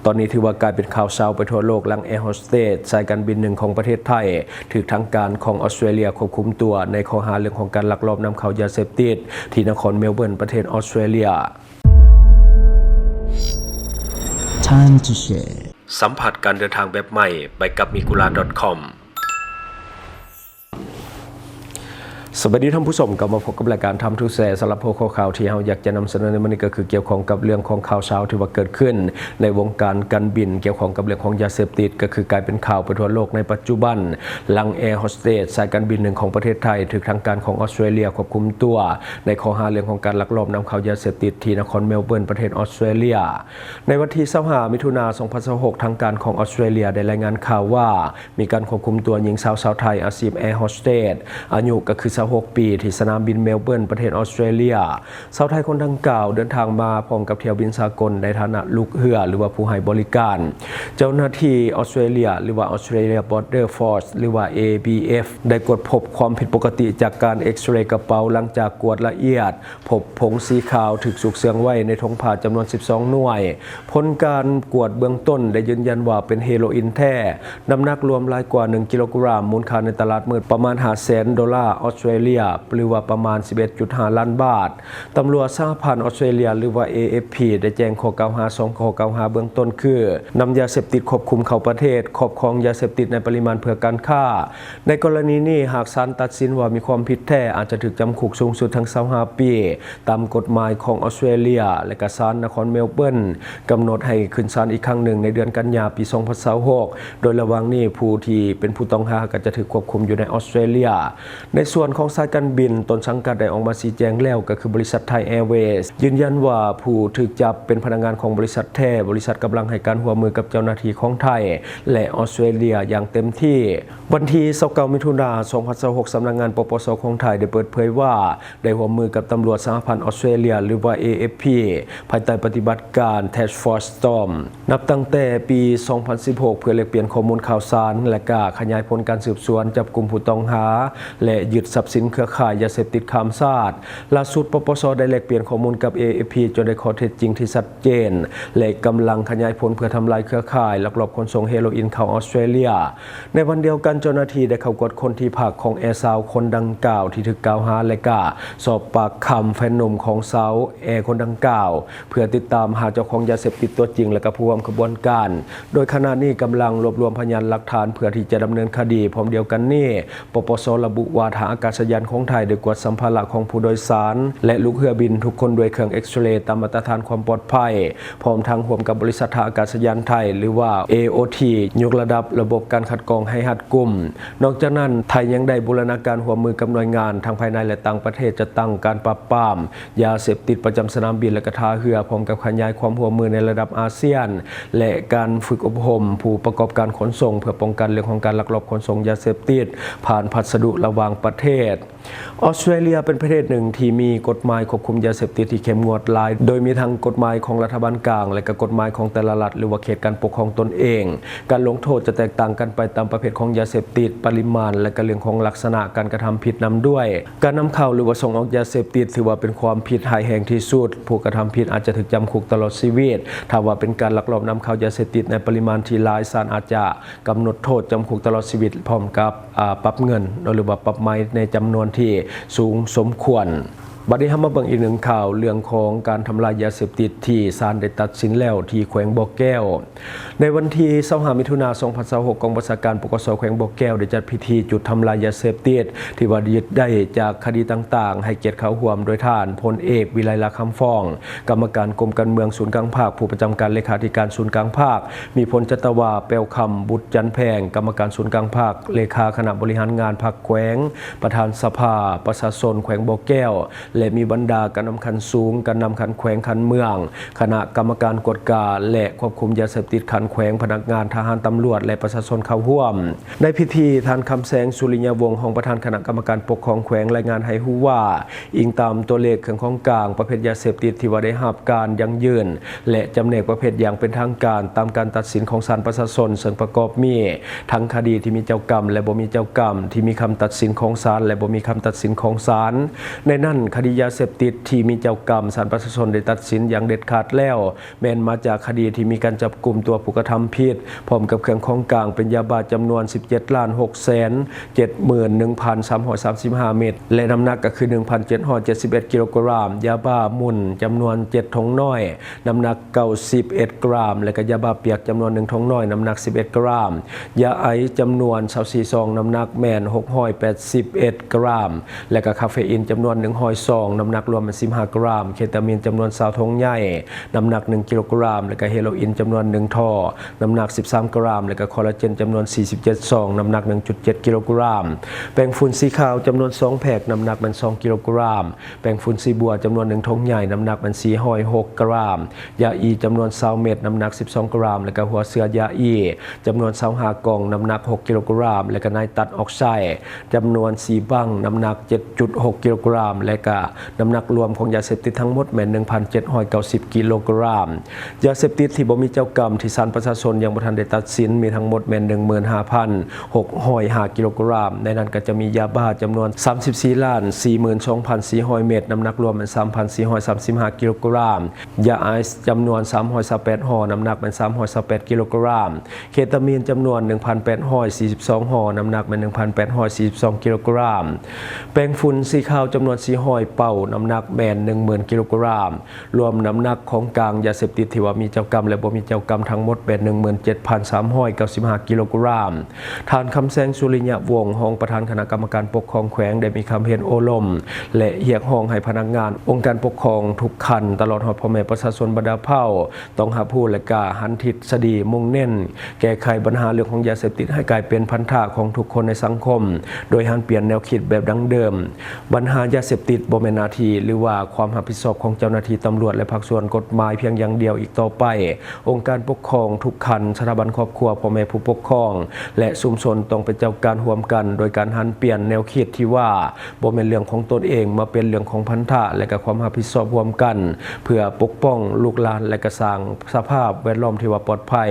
ตอนนี้ถือว่ากลายเป็นข่าวเช้าไปทั่วโลกหลังแอร์โฮสเตสสายการบินหนึ่งของประเทศไทยถูกทางการของออสเตรเลียควบคุมตัวในข้อหาเรื่องของการลักลอบนำเข้ายาเสพติดที่นครเมลเบิร์นประเทศออสเตรเลีย Time to share สัมผัสการเดินทางแบบใหม่ไปกับmigula.com สวัสดีท่านผู้ชมกลับมาพบกับรายการทำทุกแสสำหรับหัวข้อข่าวที่เราอยากจะนำเสนอในวันนี้ก็คือเกี่ยวข้องกับเรื่องของข่าวเช้าที่ว่าเกิดขึ้นในวงการการบินเกี่ยวข้องกับเรื่องของยาเสพติดก็คือกลายเป็นข่าวไปทั่วโลกในปัจจุบันหลังแอร์โฮสเตสสายการบินหนึ่งของประเทศไทยถูกทางการของออสเตรเลียควบคุมตัวในข้อหาเรื่องของการลักลอบนำเข้ายาเสพติดที่นครเมลเบิร์นประเทศออสเตรเลียในวันที่25มิถุนายน2026ทางการของออสเตรเลียได้รายงานข่าวว่ามีการควบคุมตัวหญิงสาวไทยอาชีพแอร์โฮสเตสอายุก็คือ26ปีที่สนามบินเมลเบิร์นประเทศออสเตรเลียชาวไทยคนดังกล่าวเดินทางมาพร้อมกับเที่ยวบินสากลในฐานะลูกเรือหรือว่าผู้ให้บริการเจ้าหน้าที่ออสเตรเลียหรือว่า Australia Border Force หรือว่า ABF ได้ตรวจพบความผิดปกติจากการเอ็กซเรย์กระเป๋าหลังจากกวดละเอียดพบผงสีขาวถูกสุกเสืองไว้ในถุงผ้าจำนวน12หน่วยผลการกวดเบื้องต้นได้ยืนยันว่าเป็นเฮโรอีนแท้น้ำหนักรวมรายกว่า1กิโลกรัมมูลค่าในตลาดมืดประมาณ$500,000ออสเตรเลียหรือว่าประมาณ 11.5 ล้านบาทตำรวจสหพันธ์ออสเตรเลียหรือว่า AFP ได้แจ้งข้อกล่าวหา2ข้อกล่าวหาเบื้องต้นคือนำยาเสพติดควบคุมเข้าประเทศครอบครองยาเสพติดในปริมาณเพื่อการค้าในกรณีนี้หากศาลตัดสินว่ามีความผิดแท้อาจจะถูกจำคุกสูงสุดทั้ง25ปีตามกฎหมายของออสเตรเลียและก็ศาลนครเมลเบิร์นกำหนดให้ขึ้นศาลอีกครั้งหนึ่งในเดือนกันยายนปี2026โดยระหว่างนี้ผู้ที่เป็นผู้ต้องหาก็จะถูกควบคุมอยู่ในออสเตรเลียในส่วนของสายการบินต้นสังกัดได้ออกมาชี้แจงแล้วก็คือบริษัทไทยแอร์เวย์ยืนยันว่าผู้ถูกจับเป็นพนักงานของบริษัทแท้บริษัทกำลังให้การร่วมมือกับเจ้าหน้าที่ของไทยและออสเตรเลียอย่างเต็มที่วันที่29มิถุนายน2026สำนักงานปปสของไทยได้เปิดเผยว่าได้ร่วมมือกับตำรวจสหพันธ์ออสเตรเลียหรือว่า AFP ภายใต้ปฏิบัติการ Task Force Storm นับตั้งแต่ปี 2016 เพื่อแลกเปลี่ยนข้อมูลข่าวสารและก็ขยายผลการสืบสวนจับกลุ่มผู้ต้องหาและยึดทรัพย์สินเครือข่ายยาเสพติดข้ามชาติล่าสุดปปสได้แลกเปลี่ยนข้อมูลกับ AFP จนได้ข้อเท็จจริงที่ชัดเจนและกำลังขยายผลเพื่อทำลายเครือข่ายลักลอบขนส่งเฮโรอีนเข้าออสเตรเลียในวันเดียวกันเจ้าหน้าที่ได้เข้ากวดคนที่พักของแอร์สาวคนดังกล่าวที่ถูกกล่าวหาและก็สอบปากคำแฟนหนุ่มของสาวแอร์คนดังกล่าวเพื่อติดตามหาเจ้าของยาเสพติดตัวจริงและก็ผู้ร่วมขบวนการโดยขณะนี้กำลังรวบรวมพยานหลักฐานเพื่อที่จะดำเนินคดีพร้อมเดียวกันนี้ปปสระบุว่าทางอากาศยานของไทยได้กวดสัมภาระของผู้โดยสารและลูกเรือบินทุกคนด้วยเครื่องเอ็กซเรย์ตามมาตรฐานความปลอดภัยพร้อมทางร่วมกับบริษัทท่าอากาศยานไทยหรือว่า AOT ยกระดับระบบการคัดกรองให้รัดกุมนอกจากนั้นไทยยังได้บูรณาการร่วมมือกับหน่วยงานทั้งภายในและต่างประเทศจะตั้งการปราบปรามยาเสพติดประจำสนามบินและก็ท่าเรือพร้อมกับขยายความร่วมมือในระดับอาเซียนและการฝึกอบรมผู้ประกอบการขนส่งเพื่อป้องกันเรื่องของการลักลอบขนส่งยาเสพติดผ่านพัสดุระหว่างประเทศออสเตรเลียเป็นประเทศหนึ่งที่มีกฎหมายควบคุมยาเสพติดที่เข้มงวดหลายโดยมีทั้งกฎหมายของรัฐบาลกลางและก็กฎหมายของแต่ละรัฐหรือว่าเขตการปกครองตนเองการลงโทษจะแตกต่างกันไปตามประเภทของยาเสพติดปริมาณและก็เรื่องของลักษณะการกระทำผิดนำด้วยการนำเข้าหรือว่าส่งออกยาเสพติดถือว่าเป็นความผิดร้ายแรงที่สุดผู้กระทำผิดอาจจะถูกจำคุกตลอดชีวิตถ้าว่าเป็นการลักลอบนำเข้ายาเสพติดในปริมาณที่หลายศาลอาจจะกำหนดโทษจำคุกตลอดชีวิตพร้อมกับปรับเงินหรือว่าปรับไม้ในจำนวนที่สูงสมควรบัดนี้มาเบิ่งอีกหนึ่งข่าวเรื่องของการทำลายยาเสพติดที่ศาลได้ตัดสินแล้วที่แขวงบ่อแก้วในวันที่25มิถุนายน2026กองบัญชาการปกสแขวงบ่อแก้วได้จัดพิธีจุดทำลายยาเสพติดที่ว่ายึดได้จากคดีต่างๆให้เกียรติเข้าร่วมโดยท่านพลเอกวิไลลักษณ์คำฟ้องกรรมการกรมการเมืองศูนย์กลางภาคผู้ประจำการเลขาธิการศูนย์กลางภาคมีพลจัตวาแปลวคำบุตรจันแพงกรรมการศูนย์กลางภาคเลขาคณะบริหารงานภาคแขวงประธานสภาประชาชนแขวงบ่อแก้วและมีบรรดาการนำคันสูงการนำคันแขวงคันเมืองคณะกรรมการกฎการและควบคุมยาเสพติดคันแขวงพนักงานทหารตำรวจและประชาชนเข้าร่วมในพิธีท่านคำแสงสุริยวงศ์รองประธานคณะกรรมการปกครองแขวงรายงานให้รู้ว่าอิงตามตัวเลขเครื่องของกลางประเภทยาเสพติดที่ว่าได้รับการยั่งยืนและจำแนกประเภทอย่างเป็นทางการตามการตัดสินของศาลประชาชนซึ่งประกอบมีทั้งคดีที่มีเจ้ากรรมและบ่มีเจ้ากรรมที่มีคำตัดสินของศาลและบ่มีคำตัดสินของศาลในนั้นค ดียาเสพติดที่มีเจ้ากรรมศาลประชาชนได้ตัดสินอย่างเด็ดขาดแล้วแม้นมาจากคดีที่มีการจับกุมตัวผู้กระทำผิดพร้อมกับเครื่องของกลางเป็นยาบ้าจำนวน 17,671,335 เม็ดและน้ำหนักก็คือ 1,771 กิโลกรัมยาบ้ามุ่นจำนวน7ถุงน้อยน้ำหนัก91 กรัมและก็ยาบ้าเปียกจำนวน1ถุงน้อยน้ำหนัก11 กรัมยาไอซ์จำนวน24ซองน้ำหนักแม่น681 กรัมและก็คาเฟอีนจำนวน100ซองน้ำหนักรวมเป็น15 กรัมเคตามีนจำนวน20ถุงใหญ่น้ำหนัก1 กิโลกรัมและก็เฮโรอีนจำนวน1ท่อน้ำหนัก13 กรัมและก็คอลลาเจนจำนวน47ซองน้ำหนัก 1.7 กิโลกรัมแป้งฝุ่นสีขาวจำนวน2แผกน้ำหนักเป็น2 กิโลกรัมแป้งฝุ่นสีบัวจำนวน1ถุงใหญ่น้ำหนักเป็น406 กรัมยาอีจำนวน20เม็ดน้ำหนัก12 กรัมและก็หัวเสือยาอีจำนวน25กล่องน้ำหนัก6 กิโลกรัมและก็ไนตัดออกไซด์จำนวน4บังน้ำหนัก 7.6 กิโลกรัมและก็น้ำหนักรวมของยาเสพติดทั้งหมดแม่น 1,790 กิโลกรัมยาเสพติดที่บ่มีเจ้ากรรมที่ศาลประชาชนยังบ่ทันได้ตัดสินมีทั้งหมดแม่น 15,605 กิโลกรัมในนั้นก็จะมียาบ้าจำนวน 34,42,400 เม็ดน้ำหนักรวมเป็น 3,435 กิโลกรัมยาไอซ์จำนวน328ห่อน้ำหนักเป็น328 กิโลกรัมเคตามีนจำนวน 1,842 ห่อน้ำหนักเป็น 1,842 กิโลกรัมแป้งฝุ่นสีขาวจำนวน400เป่าน้ำหนักแม่น 10,000 กิโลกรัมรวมน้ำหนักของกลางยาเสพติดที่ว่ามีเจ้ากรรมและบ่มีเจ้ากรรมทั้งหมดเป็น 17,395 กิโลกรัมท่านคำแสงสุริยะวงศ์รองประธานคณะกรรมการปกครองแขวงได้มีคำเห็นโอลมและเรียกร้องให้พนักงานองค์การปกครองทุกขั้นตลอดฮอดพ่อแม่ประชาชนบรรดาเผ่าต้องหาผู้และกาหันทิศสดีมุ่งเน้นแก้ไขปัญหาเรื่องของยาเสพติดให้กลายเป็นพันธะของทุกคนในสังคมโดยหันเปลี่ยนแนวคิดแบบดั้งเดิมปัญหายาเสพติดบ่แม่นหน้าที่หรือว่าความรับผิดชอบของเจ้าหน้าที่ตำรวจและภาคส่วนกฎหมายเพียงอย่างเดียวอีกต่อไปองค์การปกครองทุกขั้นสถาบันครอบครัวพ่อแม่ผู้ปกครองและชุมชนต้องเป็นเจ้าการร่วมกันโดยการหันเปลี่ยนแนวคิดที่ว่าบ่แม่นเรื่องของตนเองมาเป็นเรื่องของพันธะและก็ความรับผิดชอบร่วมกันเพื่อปกป้องลูกหลานและก็สร้างสภาพแวดล้อมที่ว่าปลอดภัย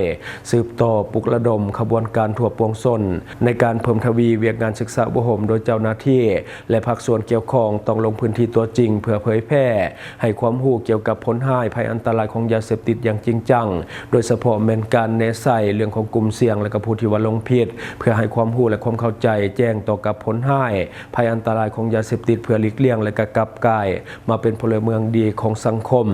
สืบต่อปลุกระดมขบวนการทั่วปวงชนในการเพิ่มทวีเวียกงานศึกษาบุหมโดยเจ้าหน้าที่และภาคส่วนเกี่ยวข้องต้องลงพื้นที่ตัวจริงเพื่อเผยแพร่ให้ความรู้เกี่ยวกับผลร้ายภัยอันตรายของยาเสพติดอย่างจริงจังโดยเฉพาะแม่นการแนะใส่เรื่องของกลุ่มเสี่ยงและก็ผู้ที่ว่าลงผิดเพื่อให้ความรู้และความเข้าใจแจ้งต่อกับผลร้ายภัยอันตรายของยาเสพติดเพื่อหลีกเลี่ยงและก็กลับกลายมาเป็นพลเมืองดีของสังคม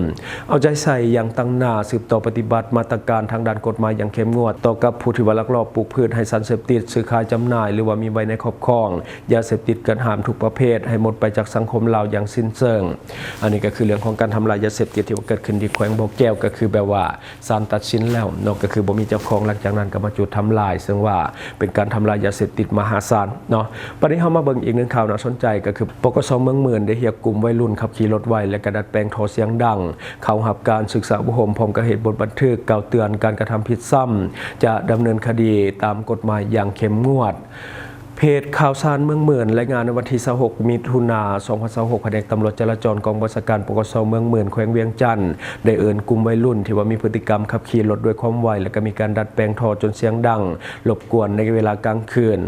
เอาใจใส่อย่างตั้งหน้าสืบต่อปฏิบัติมาตรการทางด้านกฎหมายอย่างเข้มงวดต่อกับผู้ที่ว่าลักลอบปลูกพืชให้สารเสพติดซื้อขายจำหน่ายหรือว่ามีไว้ในครอบครองยาเสพติดกันหามทุกประเภทให้หมดไปจากสังคมเราอย่างสิ้นเชิงอันนี้ก็คือเรื่องของการทำลายยาเสพติดที่เกิดขึ้นที่แขวงบ่อแก้วก็คือแบบว่าศาลตัดสินแล้วเนาะก็คือบ่มีเจ้าของหลังจากนั้นก็มาจุดทำลายซึ่งว่าเป็นการทำลายยาเสพติดมหาศาลเนาะประเด็นเฮามาเบิ่งอีกหนึ่งข่าวน่าสนใจก็คือปกสเมืองหมื่นได้เรียกกลุ่มวัยรุ่นขับขี่รถไวและกระดัดแปลงโทรเสียงดังเข้ารับการศึกษาบุหมพร้อมกับเหตุบทบันทึกกล่าวเตือนการกระทำผิดซ้ำจะดำเนินคดีตามกฎหมายอย่างเข้มงวดเพจข่าวสารเมืองหมื่นรายงานในวันที่26 มิถุนายน 2026 แผนกตำรวจจราจรกองบัญชาการปกสเมืองหมื่นแขวงเวียงจันทน์ได้เอิ้นกลุ่มวัยรุ่นที่ว่ามีพฤติกรรมขับขี่รถด้วยความไวและก็มีการดัดแปลงท่อจนเสียงดังรบกวนในเวลากลางคืน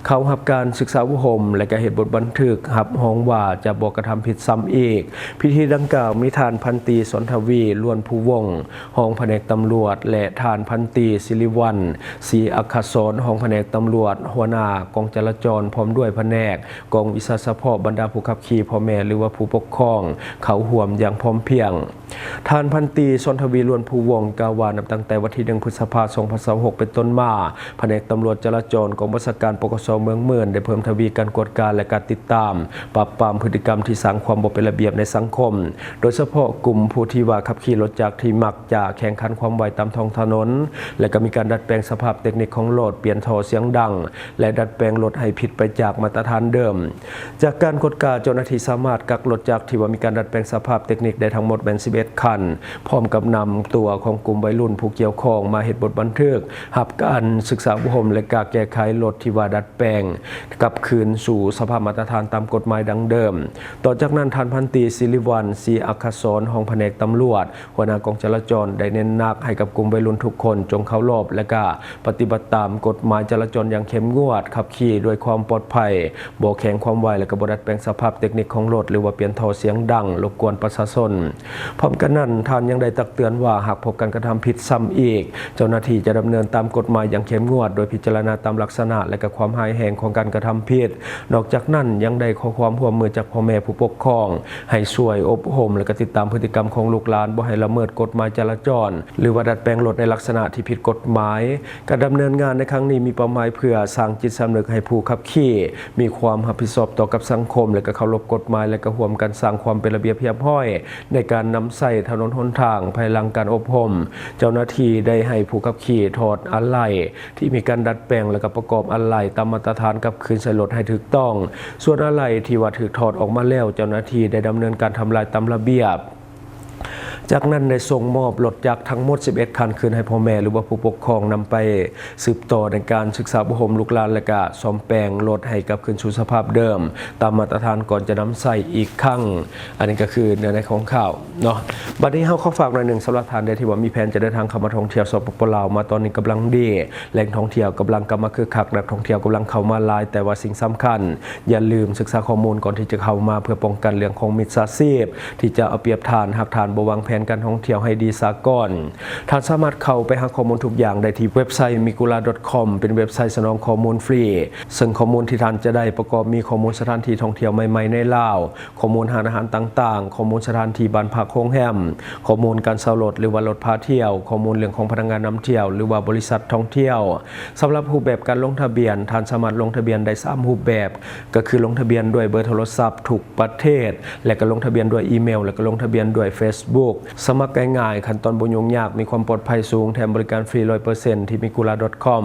เขารับการศึกษาบุหมและก็เหตุบทบันทึกรับห้องว่าจะบอกกระทำผิดซ้ำอีกพิธีดังกล่าวมีทานพันตรีสนทวีล้วนผู้วงศ์ห้องแผนกตำรวจและทานพันตรีศิริวัลย์ศรีอัครสรห้องแผนกตำรวจหัวหน้ากองจราจรพร้อมด้วยแผนกกองวิสาสะเพาะบรรดาผู้ขับขี่พ่อแม่หรือว่าผู้ปกครองเขาห่วมอย่างพร้อมเพรียงท่านพันตรีสนทวีล้วนผู้วงศ์กล่าวว่านับตั้งแต่วันที่ 1 พฤษภาคม 2026 เป็นต้นมาแผนกตำรวจจราจรกองบัญชาการปกสเมืองหมื่นได้เพิ่มทวีการกวดการและการติดตามปราบปรามพฤติกรรมที่สร้างความบ่เป็นระเบียบในสังคมโดยเฉพาะกลุ่มผู้ที่ว่าขับขี่รถจักรที่มักจะแข่งขันความไวตามท้องถนนและก็มีการดัดแปลงสภาพเทคนิคของรถเปลี่ยนท่อเสียงดังและดัดแปลงรถให้ผิดไปจากมาตรฐานเดิมจากการกวดการเจ้าหน้าที่สามารถกักรถจักรที่ว่ามีการดัดแปลงสภาพเทคนิคได้ทั้งหมดเป็น11 คันพร้อมกับนำตัวของกลุ่มวัยรุ่นผู้เกี่ยวข้องมาเฮ็ดบทบันทึกรับการศึกษาบุหมและการแก้ไขรถที่ว่าดัดแปลงกลับคืนสู่สภาพมาตรฐานตามกฎหมายดังเดิมต่อจากนั้นท่านพันตรีศิริวัลย์ศรีอัครสรห้องแผนกตำรวจหัวหน้ากองจราจรได้เน้นหนักให้กับกลุ่มวัยรุ่นทุกคนจงเคารพและก็ปฏิบัติตามกฎหมายจราจรอย่างเข้มงวดขับขี่ ขี่ด้วยความปลอดภัยบ่แข็งความไวและก็บ่ดัดแปลงสภาพเทคนิคของรถหรือว่าเปลี่ยนท่อเสียงดังรบกวนประชาชนพร้อมกันนั้นท่านยังได้ตักเตือนว่าหากพบการกระทำผิดซ้ำอีกเจ้าหน้าที่จะดำเนินตามกฎหมายอย่างเข้มงวดโดยพิจารณาตามลักษณะและก็ความร้ายแรงของการกระทำผิดนอกจากนั้นยังได้ขอความร่วมมือจากพ่อแม่ผู้ปกครองให้ช่วยอบรมและก็ติดตามพฤติกรรมของลูกหลานบ่ให้ละเมิดกฎหมายจราจรหรือว่าดัดแปลงรถในลักษณะที่ผิดกฎหมายการดำเนินงานในครั้งนี้มีเป้าหมายเพื่อสร้างจิตสำนึกให้ผู้ขับขี่มีความรับผิดชอบต่อกับสังคมและก็เคารพกฎหมายและก็ร่วมกันสร้างความเป็นระเบียบเรียบร้อยในการนำใส่ถนนหนทางภายหลังการอบรมเจ้าหน้าที่ได้ให้ผู้ขับขี่ถอดอะไหล่ที่มีการดัดแปลงและก็ประกอบอะไหล่ตามมาตรฐานกับคืนใส่รถให้ถูกต้องส่วนอะไหล่ที่ว่าถูกถอดออกมาแล้วเจ้าหน้าที่ได้ดำเนินการทำลายตามระเบียบจากนั้นได้ส่งมอบรถจักรทั้งหมด11คันคืนให้พ่อแม่หรือว่าผู้ปกครองนำไปสืบต่อในการศึกษาอบรมลูกหลานและก็ซ่อมแปลงรถให้กลับคืนสู่สภาพเดิมตามมาตรฐานก่อนจะนำใส่อีกครั้งอันนี้ก็คือเนื้อในของข่าวเนาะบัดนี้เฮาขอฝากหน่อยหนึ่งสำหรับท่านใดที่ว่ามีแผนจะเดินทางเข้ามาท่องเที่ยวสปปลาวมาตอนนี้กำลังดีแหล่งท่องเที่ยวกำลังกลับมาคึกคักนักท่องเที่ยวกำลังเข้ามาหลายแต่ว่าสิ่งสำคัญอย่าลืมศึกษาข้อมูลก่อนที่จะเข้ามาเพื่อป้องกันเรื่องของมิจฉาชีพที่จะเอาเปรียบทานหากทานบ่วางแผนการท่องเที่ยวให้ดีซะก่อนท่านสามารถเข้าไปหาข้อมูลทุกอย่างได้ที่เว็บไซต์ migula.com เป็นเว็บไซต์สนองข้อมูลฟรีซึ่งข้อมูลที่ท่านจะได้ประกอบมีข้อมูลสถานที่ท่องเที่ยวใหม่ๆในลาวข้อมูลร้านอาหารต่างๆข้อมูลสถานที่บ้านพักโรงแรมข้อมูลการเช่ารถหรือว่ารถพาเที่ยวข้อมูลเรื่องของพนักงานนำเที่ยวหรือว่าบริษัทท่องเที่ยวสำหรับรูปแบบการลงทะเบียนท่านสามารถลงทะเบียนได้3รูปแบบก็คือลงทะเบียนด้วยเบอร์โทรศัพท์ทุกประเทศและก็ลงทะเบียนด้วยอีเมลและก็ลงทะเบียนด้วย Facebook สมัครง่ายๆขั้นตอนบ่ยุ่งยากมีความปลอดภัยสูงแถมบริการฟรี 100% ที่ migula.com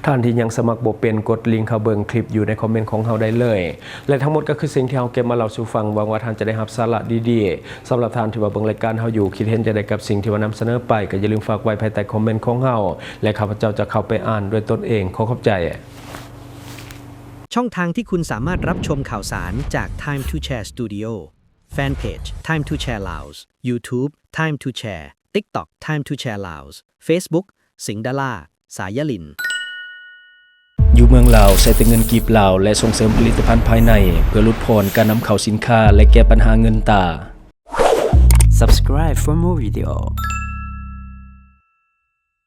ท่านที่ยังสมัครบ่เป็นกดลิงก์เข้าเบิ่งคลิปอยู่ในคอมเมนต์ของเราได้เลยและทั้งหมดก็คือสิ่งที่เราเก็บมาเล่าสู่ฟังหวังว่าท่านจะได้รับสาระดีๆสำหรับท่านที่ว่าเบิ่งรายการเราอยู่คิดเห็นจะได้กับสิ่งที่ว่านำเสนอไปก็อย่าลืมฝากไว้ภายใต้คอมเมนต์ของเราและข้าพเจ้าจะเข้าไปอ่านด้วยตนเองขอขอบใจช่องทางที่คุณสามารถรับชมข่าวสารจาก Time to Share Studio Fanpage Time to Share Laos YouTube Time to Share TikTok Time to Share Laos Facebook สิงห์ดาราสายลินอยู่เมืองลาวใช้แต่เงินกีบลาวและส่งเสริมผลิตภัณฑ์ภายในเพื่อลดพรการนำเข้าสินค้าและแก้ปัญหาเงินตา Subscribe for more video.